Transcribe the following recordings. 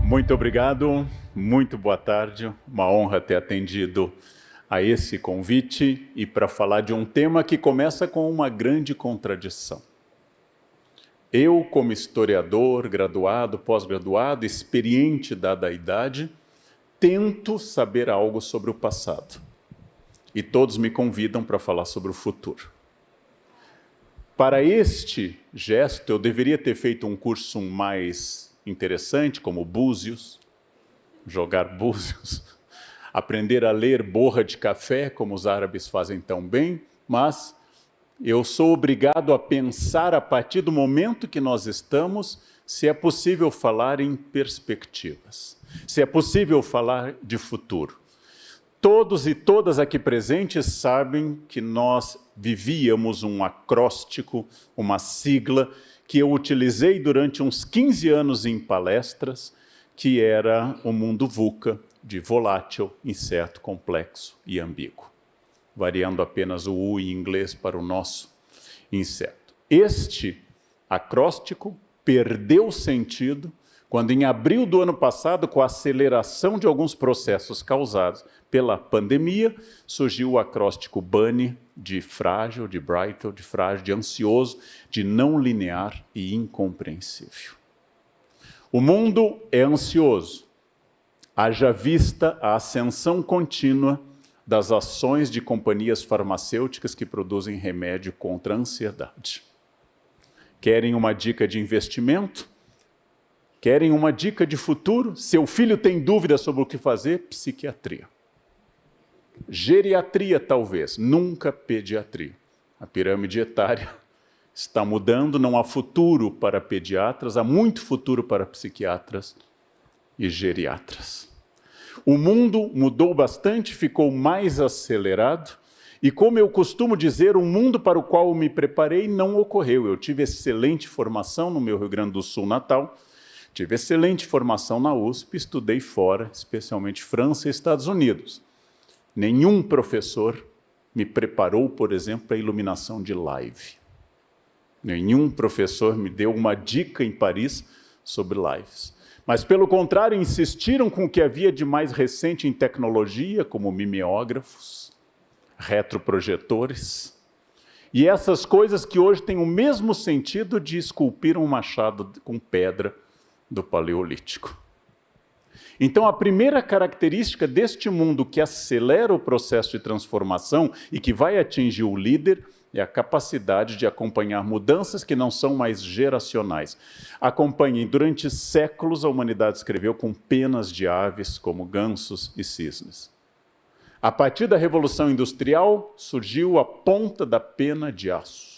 Muito obrigado, muito boa tarde. Uma honra ter atendido a esse convite e para falar de um tema que começa com uma grande contradição. Eu, como historiador, graduado, pós-graduado, experiente dada a idade, tento saber algo sobre o passado. E todos me convidam para falar sobre o futuro. Para este gesto, eu deveria ter feito um curso mais interessante, como Búzios, jogar búzios, aprender a ler borra de café, como os árabes fazem tão bem, mas eu sou obrigado a pensar a partir do momento que nós estamos, se é possível falar em perspectivas, se é possível falar de futuro. Todos e todas aqui presentes sabem que nós vivíamos um acróstico, uma sigla, que eu utilizei durante uns 15 anos em palestras, que era o mundo VUCA, de volátil, incerto, complexo e ambíguo, variando apenas o U em inglês para o nosso incerto. Este acróstico perdeu sentido quando, em abril do ano passado, com a aceleração de alguns processos causados pela pandemia, surgiu o acróstico BANI, de frágil, de Brightel, de frágil, de ansioso, de não linear e incompreensível. O mundo é ansioso, haja vista a ascensão contínua das ações de companhias farmacêuticas que produzem remédio contra a ansiedade. Querem uma dica de investimento? Querem uma dica de futuro? Seu filho tem dúvida sobre o que fazer? Psiquiatria. Geriatria, talvez, nunca pediatria. A pirâmide etária está mudando, não há futuro para pediatras, há muito futuro para psiquiatras e geriatras. O mundo mudou bastante, ficou mais acelerado, e como eu costumo dizer, o mundo para o qual eu me preparei não ocorreu. Eu tive excelente formação no meu Rio Grande do Sul natal, tive excelente formação na USP, estudei fora, especialmente França e Estados Unidos. Nenhum professor me preparou, por exemplo, para a iluminação de live. Nenhum professor me deu uma dica em Paris sobre lives. Mas, pelo contrário, insistiram com o que havia de mais recente em tecnologia, como mimeógrafos, retroprojetores, e essas coisas que hoje têm o mesmo sentido de esculpir um machado com pedra do Paleolítico. Então, a primeira característica deste mundo que acelera o processo de transformação e que vai atingir o líder é a capacidade de acompanhar mudanças que não são mais geracionais. Acompanhem, durante séculos a humanidade escreveu com penas de aves, como gansos e cisnes. A partir da Revolução Industrial, surgiu a ponta da pena de aço.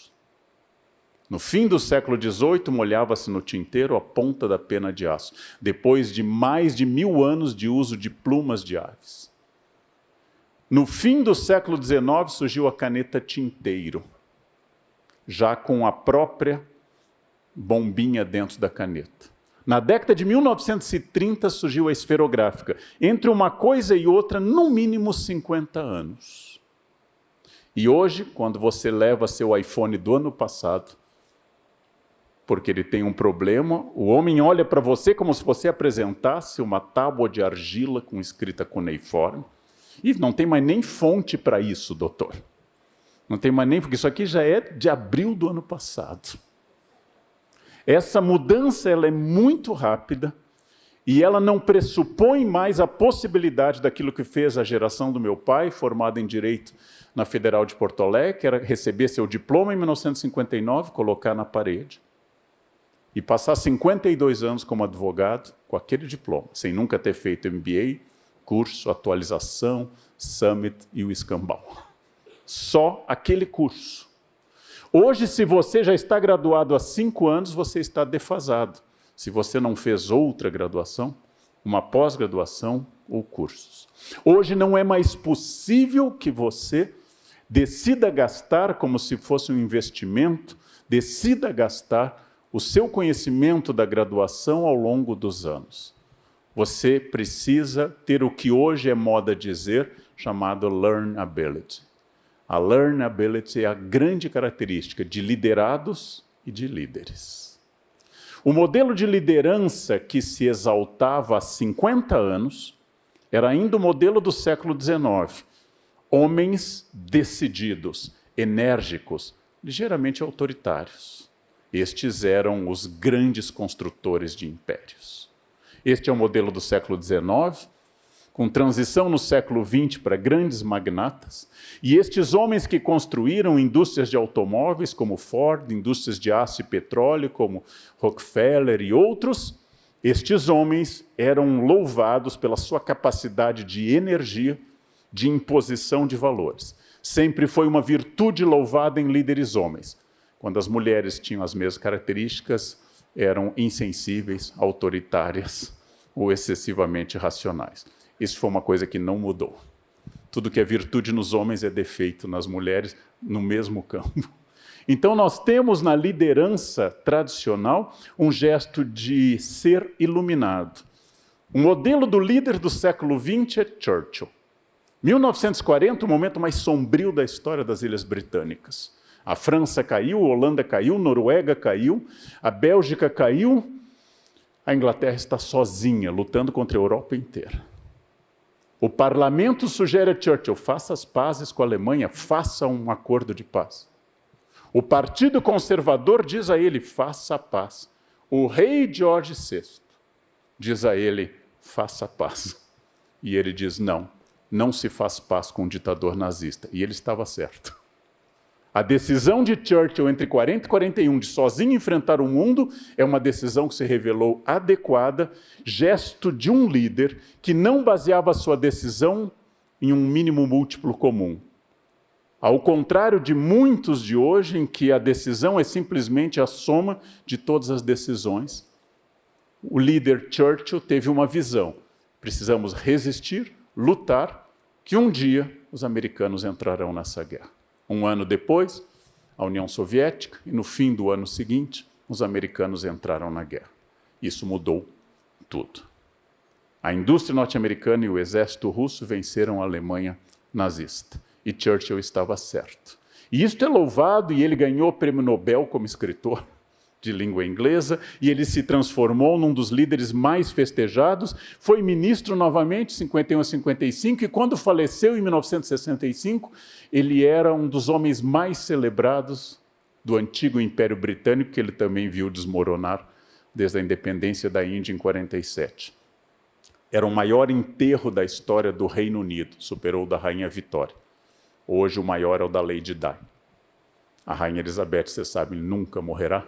No fim do século XVIII, molhava-se no tinteiro a ponta da pena de aço, depois de mais de 1000 anos de uso de plumas de aves. No fim do século XIX, surgiu a caneta tinteiro, já com a própria bombinha dentro da caneta. Na década de 1930, surgiu a esferográfica. Entre uma coisa e outra, no mínimo 50 anos. E hoje, quando você leva seu iPhone do ano passado, porque ele tem um problema, o homem olha para você como se você apresentasse uma tábua de argila com escrita cuneiforme, e não tem mais nem fonte para isso, doutor. Não tem mais nem, porque isso aqui já é de abril do ano passado. Essa mudança ela é muito rápida, e ela não pressupõe mais a possibilidade daquilo que fez a geração do meu pai, formada em Direito na Federal de Porto Alegre, que era receber seu diploma em 1959, colocar na parede, e passar 52 anos como advogado com aquele diploma, sem nunca ter feito MBA, curso, atualização, summit e o escambau. Só aquele curso. Hoje, se você já está graduado há 5 anos, você está defasado. Se você não fez outra graduação, uma pós-graduação ou cursos. Hoje não é mais possível que você decida gastar como se fosse um investimento, decida gastar o seu conhecimento da graduação ao longo dos anos. Você precisa ter o que hoje é moda dizer, chamado learnability. A learnability é a grande característica de liderados e de líderes. O modelo de liderança que se exaltava há 50 anos era ainda o modelo do século XIX. Homens decididos, enérgicos, ligeiramente autoritários. Estes eram os grandes construtores de impérios. Este é o modelo do século XIX, com transição no século XX para grandes magnatas. E estes homens que construíram indústrias de automóveis, como Ford, indústrias de aço e petróleo, como Rockefeller e outros, estes homens eram louvados pela sua capacidade de energia, de imposição de valores. Sempre foi uma virtude louvada em líderes homens. Quando as mulheres tinham as mesmas características, eram insensíveis, autoritárias ou excessivamente racionais. Isso foi uma coisa que não mudou. Tudo que é virtude nos homens é defeito nas mulheres, no mesmo campo. Então nós temos na liderança tradicional um gesto de ser iluminado. O modelo do líder do século XX é Churchill. 1940, o momento mais sombrio da história das Ilhas Britânicas. A França caiu, a Holanda caiu, a Noruega caiu, a Bélgica caiu, a Inglaterra está sozinha, lutando contra a Europa inteira. O parlamento sugere a Churchill, faça as pazes com a Alemanha, faça um acordo de paz. O Partido Conservador diz a ele, faça a paz. O rei George VI diz a ele, faça a paz. E ele diz, não se faz paz com um ditador nazista. E ele estava certo. A decisão de Churchill entre 40 e 41 de sozinho enfrentar o mundo é uma decisão que se revelou adequada, gesto de um líder que não baseava a sua decisão em um mínimo múltiplo comum. Ao contrário de muitos de hoje, em que a decisão é simplesmente a soma de todas as decisões, o líder Churchill teve uma visão. Precisamos resistir, lutar, que um dia os americanos entrarão nessa guerra. Um ano depois, a União Soviética, e no fim do ano seguinte, os americanos entraram na guerra. Isso mudou tudo. A indústria norte-americana e o exército russo venceram a Alemanha nazista. E Churchill estava certo. E isto é louvado, e ele ganhou o prêmio Nobel como escritor de língua inglesa, e ele se transformou num dos líderes mais festejados, foi ministro novamente, 51 a 55, e quando faleceu em 1965, ele era um dos homens mais celebrados do antigo Império Britânico, que ele também viu desmoronar desde a independência da Índia em 47. Era o maior enterro da história do Reino Unido, superou o da Rainha Vitória. Hoje o maior é o da Lady Di. A Rainha Elizabeth, você sabe, nunca morrerá.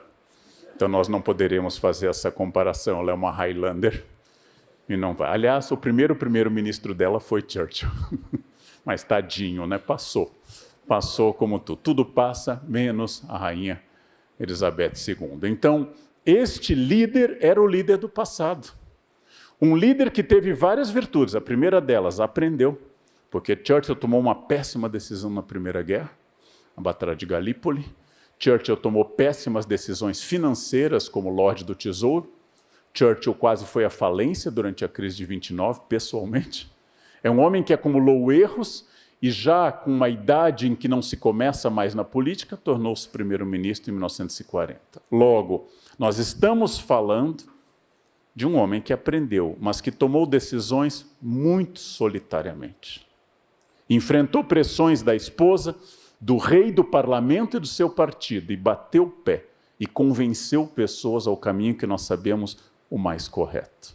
Então nós não poderemos fazer essa comparação. Ela é uma Highlander e não vai. Aliás, o primeiro-ministro dela foi Churchill. Mas tadinho, né? Passou como tudo. Tudo passa, menos a Rainha Elizabeth II. Então, este líder era o líder do passado. Um líder que teve várias virtudes. A primeira delas, aprendeu. Porque Churchill tomou uma péssima decisão na Primeira Guerra, a Batalha de Galípoli. Churchill tomou péssimas decisões financeiras como Lorde do Tesouro. Churchill quase foi à falência durante a crise de 29, pessoalmente. É um homem que acumulou erros e já com uma idade em que não se começa mais na política, tornou-se primeiro-ministro em 1940. Logo, nós estamos falando de um homem que aprendeu, mas que tomou decisões muito solitariamente. Enfrentou pressões da esposa, do rei, do parlamento e do seu partido, e bateu o pé e convenceu pessoas ao caminho que nós sabemos o mais correto.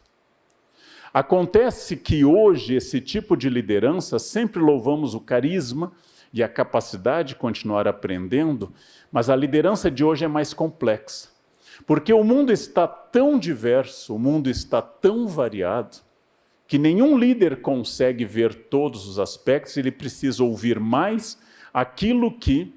Acontece que hoje esse tipo de liderança, sempre louvamos o carisma e a capacidade de continuar aprendendo, mas a liderança de hoje é mais complexa, porque o mundo está tão diverso, o mundo está tão variado, que nenhum líder consegue ver todos os aspectos, ele precisa ouvir mais aquilo que,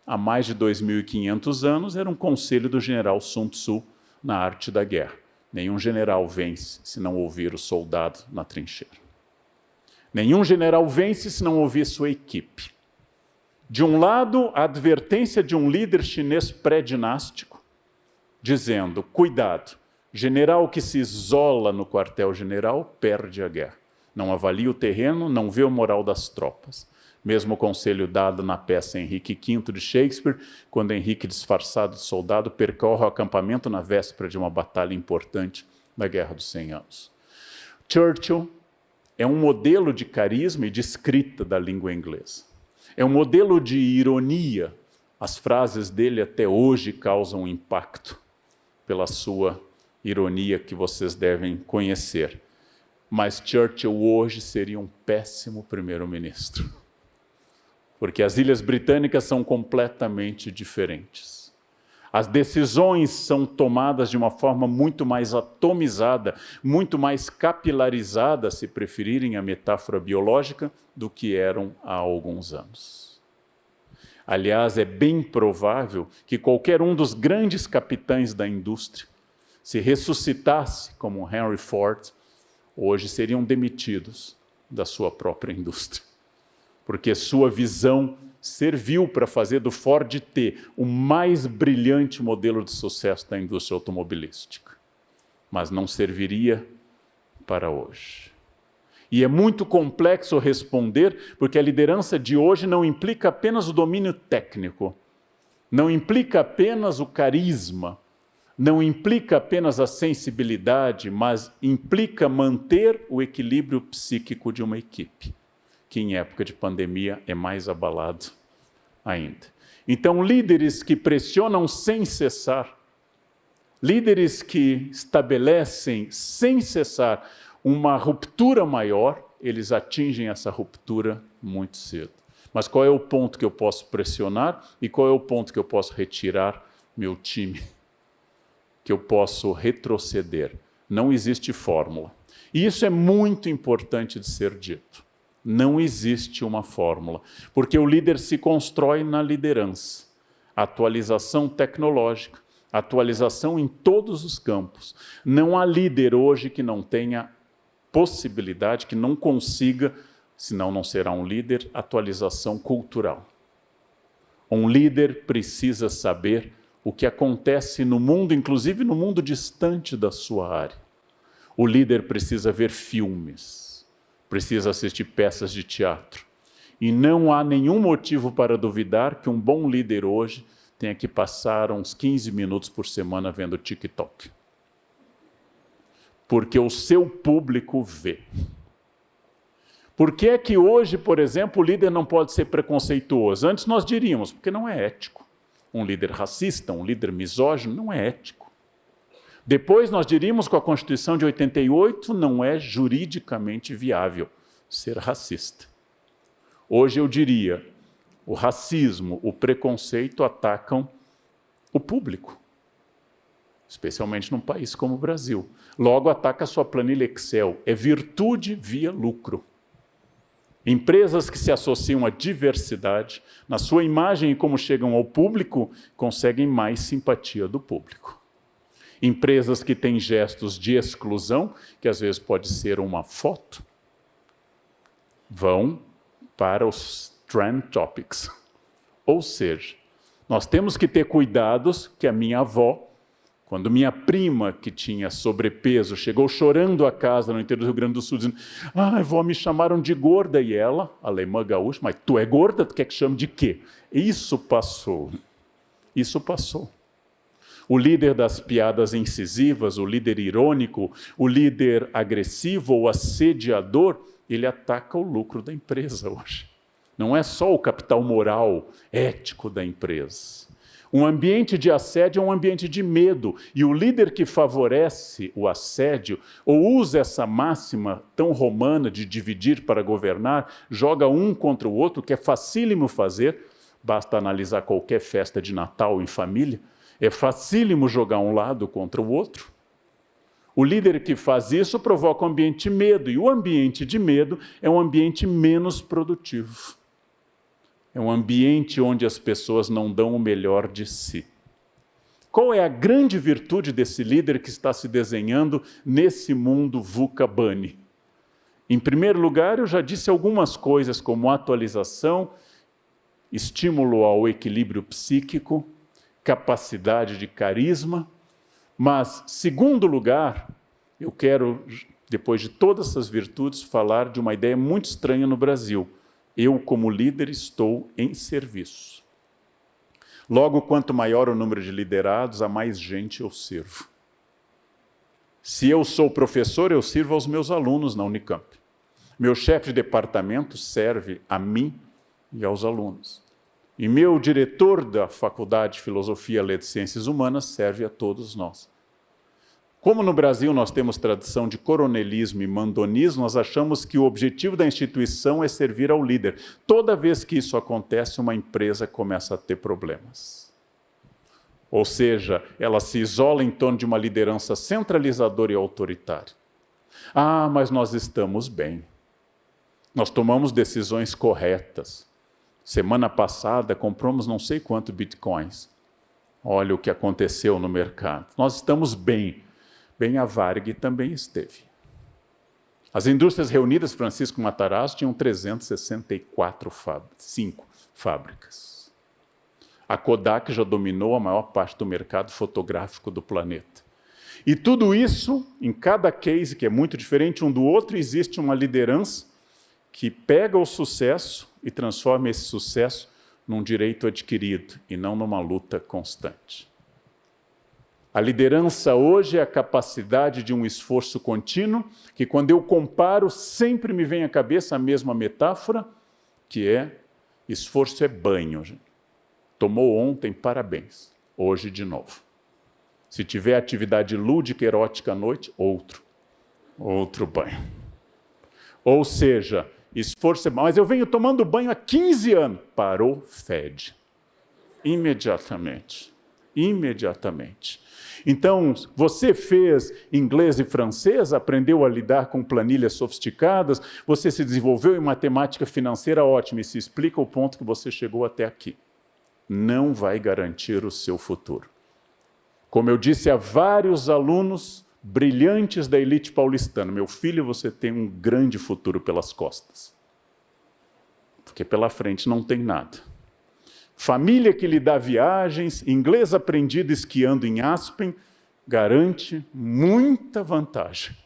há mais de 2.500 anos, era um conselho do general Sun Tzu na arte da guerra. Nenhum general vence se não ouvir o soldado na trincheira. Nenhum general vence se não ouvir sua equipe. De um lado, a advertência de um líder chinês pré-dinástico, dizendo, cuidado, general que se isola no quartel-general perde a guerra. Não avalia o terreno, não vê o moral das tropas. Mesmo conselho dado na peça Henrique V de Shakespeare, quando Henrique, disfarçado de soldado, percorre o acampamento na véspera de uma batalha importante da Guerra dos 100 Anos. Churchill é um modelo de carisma e de escrita da língua inglesa. É um modelo de ironia. As frases dele até hoje causam impacto pela sua ironia que vocês devem conhecer. Mas Churchill hoje seria um péssimo primeiro-ministro. Porque as Ilhas Britânicas são completamente diferentes. As decisões são tomadas de uma forma muito mais atomizada, muito mais capilarizada, se preferirem a metáfora biológica, do que eram há alguns anos. Aliás, é bem provável que qualquer um dos grandes capitães da indústria, se ressuscitasse como Henry Ford, hoje seriam demitidos da sua própria indústria. Porque sua visão serviu para fazer do Ford T o mais brilhante modelo de sucesso da indústria automobilística. Mas não serviria para hoje. E é muito complexo responder, porque a liderança de hoje não implica apenas o domínio técnico, não implica apenas o carisma, não implica apenas a sensibilidade, mas implica manter o equilíbrio psíquico de uma equipe, que em época de pandemia é mais abalado ainda. Então, líderes que pressionam sem cessar, líderes que estabelecem sem cessar uma ruptura maior, eles atingem essa ruptura muito cedo. Mas qual é o ponto que eu posso pressionar e qual é o ponto que eu posso retirar meu time? Que eu posso retroceder? Não existe fórmula. E isso é muito importante de ser dito. Não existe uma fórmula, porque o líder se constrói na liderança. Atualização tecnológica, atualização em todos os campos. Não há líder hoje que não tenha possibilidade, que não consiga, senão não será um líder, atualização cultural. Um líder precisa saber o que acontece no mundo, inclusive no mundo distante da sua área. O líder precisa ver filmes, precisa assistir peças de teatro. E não há nenhum motivo para duvidar que um bom líder hoje tenha que passar uns 15 minutos por semana vendo TikTok. Porque o seu público vê. Por que é que hoje, por exemplo, o líder não pode ser preconceituoso? Antes nós diríamos, porque não é ético. Um líder racista, um líder misógino, não é ético. Depois nós diríamos, com a Constituição de 88, não é juridicamente viável ser racista. Hoje eu diria, o racismo, o preconceito atacam o público, especialmente num país como o Brasil. Logo ataca a sua planilha Excel, é virtude via lucro. Empresas que se associam à diversidade, na sua imagem e como chegam ao público, conseguem mais simpatia do público. Empresas que têm gestos de exclusão, que às vezes pode ser uma foto, vão para os trend topics. Ou seja, nós temos que ter cuidados que a minha avó, quando minha prima, que tinha sobrepeso, chegou chorando a casa no interior do Rio Grande do Sul, dizendo: "Ai, vó, me chamaram de gorda", e ela, alemã gaúcha, "Mas tu é gorda? Tu quer que chame de quê?" Isso passou. Isso passou. O líder das piadas incisivas, o líder irônico, o líder agressivo ou assediador, ele ataca o lucro da empresa hoje. Não é só o capital moral, ético da empresa. Um ambiente de assédio é um ambiente de medo, e o líder que favorece o assédio, ou usa essa máxima tão romana de dividir para governar, joga um contra o outro, que é facílimo fazer, basta analisar qualquer festa de Natal em família, é facílimo jogar um lado contra o outro. O líder que faz isso provoca um ambiente de medo, e o ambiente de medo é um ambiente menos produtivo. É um ambiente onde as pessoas não dão o melhor de si. Qual é a grande virtude desse líder que está se desenhando nesse mundo VUCA-BANI? Em primeiro lugar, eu já disse algumas coisas como atualização, estímulo ao equilíbrio psíquico, capacidade de carisma, mas, segundo lugar, eu quero, depois de todas essas virtudes, falar de uma ideia muito estranha no Brasil, Eu, como líder, estou em serviço. Logo, quanto maior o número de liderados, a mais gente eu sirvo. Se eu sou professor, eu sirvo aos meus alunos na Unicamp. Meu chefe de departamento serve a mim e aos alunos. E meu diretor da Faculdade de Filosofia, Letras e Ciências Humanas serve a todos nós. Como no Brasil nós temos tradição de coronelismo e mandonismo, nós achamos que o objetivo da instituição é servir ao líder. Toda vez que isso acontece, uma empresa começa a ter problemas. Ou seja, ela se isola em torno de uma liderança centralizadora e autoritária. Ah, mas nós estamos bem. Nós tomamos decisões corretas. Semana passada compramos não sei quantos bitcoins. Olha o que aconteceu no mercado. Nós estamos bem. Bem, a Varig também esteve. As indústrias reunidas, Francisco Matarazzo, tinham 364 fábricas. A Kodak já dominou a maior parte do mercado fotográfico do planeta. E tudo isso, em cada case, que é muito diferente um do outro, existe uma liderança que pega o sucesso e transforma esse sucesso num direito adquirido e não numa luta constante. A liderança hoje é a capacidade de um esforço contínuo, que quando eu comparo, sempre me vem à cabeça a mesma metáfora, que é, esforço é banho. Gente. Tomou ontem, parabéns. Hoje de novo. Se tiver atividade lúdica, erótica à noite, outro banho. Ou seja, esforço é banho. Mas eu venho tomando banho há 15 anos. Parou, fede. Imediatamente. Então, você fez inglês e francês, aprendeu a lidar com planilhas sofisticadas, você se desenvolveu em matemática financeira, ótimo, e se explica o ponto que você chegou até aqui. Não vai garantir o seu futuro. Como eu disse a vários alunos brilhantes da elite paulistana, meu filho, você tem um grande futuro pelas costas. Porque pela frente não tem nada. Família que lhe dá viagens, inglês aprendido esquiando em Aspen, garante muita vantagem.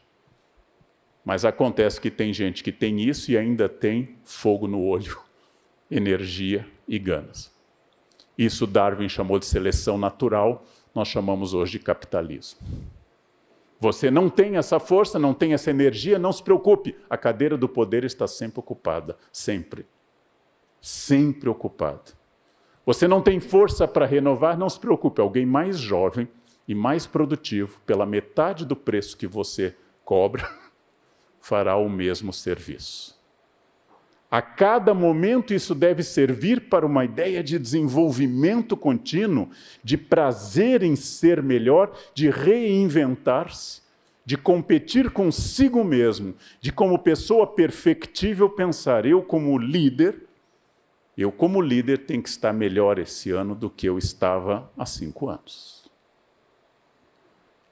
Mas acontece que tem gente que tem isso e ainda tem fogo no olho, energia e ganas. Isso Darwin chamou de seleção natural, nós chamamos hoje de capitalismo. Você não tem essa força, não tem essa energia, não se preocupe, a cadeira do poder está sempre ocupada, sempre. Sempre ocupada. Você não tem força para renovar, não se preocupe, alguém mais jovem e mais produtivo, pela metade do preço que você cobra, fará o mesmo serviço. A cada momento isso deve servir para uma ideia de desenvolvimento contínuo, de prazer em ser melhor, de reinventar-se, de competir consigo mesmo, de como pessoa perfectível pensar, eu como líder tenho que estar melhor esse ano do que eu estava há 5 anos.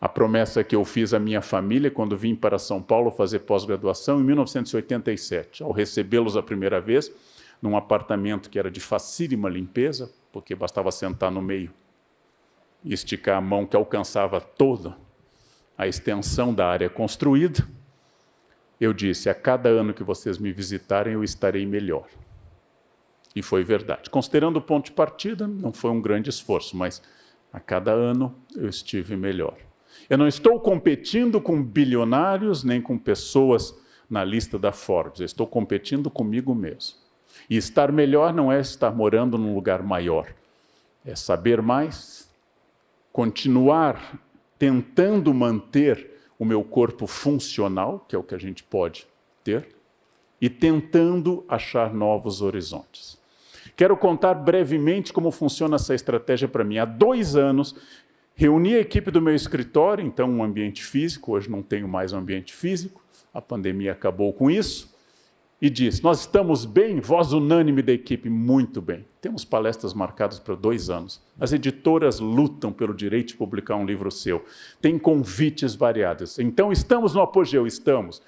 A promessa que eu fiz à minha família quando vim para São Paulo fazer pós-graduação em 1987, ao recebê-los a primeira vez, num apartamento que era de facílima limpeza, porque bastava sentar no meio e esticar a mão que alcançava toda a extensão da área construída, eu disse, a cada ano que vocês me visitarem, eu estarei melhor. E foi verdade. Considerando o ponto de partida, não foi um grande esforço, mas a cada ano eu estive melhor. Eu não estou competindo com bilionários, nem com pessoas na lista da Forbes. Eu estou competindo comigo mesmo. E estar melhor não é estar morando num lugar maior. É saber mais, continuar tentando manter o meu corpo funcional, que é o que a gente pode ter, e tentando achar novos horizontes. Quero contar brevemente como funciona essa estratégia para mim. Há 2 anos, reuni a equipe do meu escritório, então um ambiente físico, hoje não tenho mais um ambiente físico, a pandemia acabou com isso, e disse, nós estamos bem? Voz unânime da equipe, muito bem. Temos palestras marcadas para 2 anos. As editoras lutam pelo direito de publicar um livro seu. Tem convites variados. Então, estamos no apogeu? Estamos.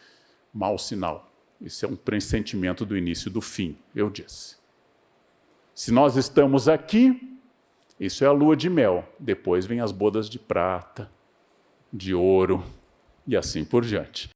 Mau sinal. Isso é um pressentimento do início do fim, eu disse. Se nós estamos aqui, isso é a lua de mel. Depois vem as bodas de prata, de ouro e assim por diante.